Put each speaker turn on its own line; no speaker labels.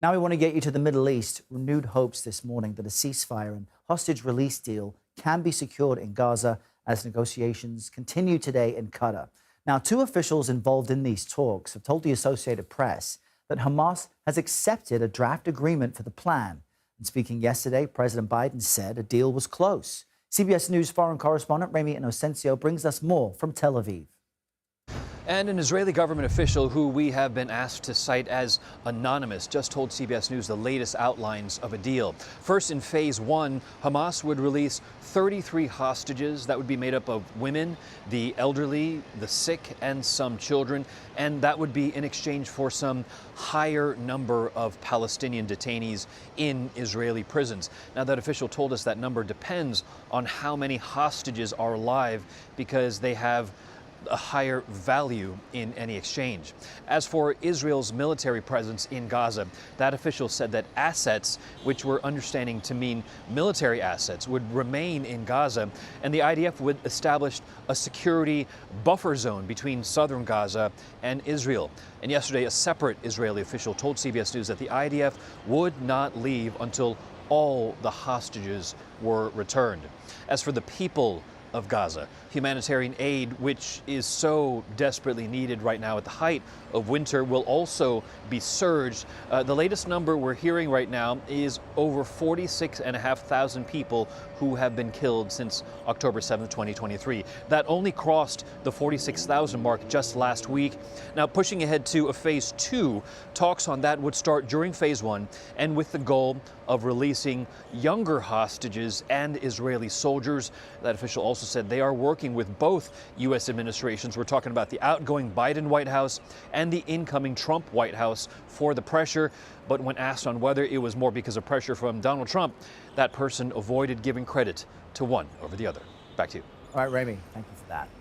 Now we want to get you to the Middle East. Renewed hopes this morning that a ceasefire and hostage release deal can be secured in Gaza as negotiations continue today in Qatar. Now, two officials involved in these talks have told the Associated Press that Hamas has accepted a draft agreement for the plan. And speaking yesterday, President Biden said a deal was close. CBS News foreign correspondent Ramy Inocencio brings us more from Tel Aviv.
And an Israeli government official who we have been asked to cite as anonymous just told CBS News the latest outlines of a deal. First, in phase one, Hamas would release 33 hostages that would be made up of women, the elderly, the sick, and some children. And that would be in exchange for some higher number of Palestinian detainees in Israeli prisons. Now, that official told us that number depends on how many hostages are alive because they have a higher value in any exchange. As for Israel's military presence in Gaza, that official said that assets, which we're understanding to mean military assets, would remain in Gaza, and the IDF would establish a security buffer zone between southern Gaza and Israel. And yesterday, a separate Israeli official told CBS News that the IDF would not leave until all the hostages were returned. As for the people of Gaza, humanitarian aid, which is so desperately needed right now at the height of winter, will also be surged. The latest number we're hearing right now is over 46,500 people who have been killed since October 7th, 2023. That only crossed the 46,000 mark just last week. Now, pushing ahead to a phase two, talks on that would start during phase one, and with the goal of releasing younger hostages and Israeli soldiers. That official also said they are working with both U.S. administrations. We're talking about the outgoing Biden White House and the incoming Trump White House for the pressure. But when asked on whether it was more because of pressure from Donald Trump, that person avoided giving credit to one over the other. Back to you.
All right, Ramy, thank you for that.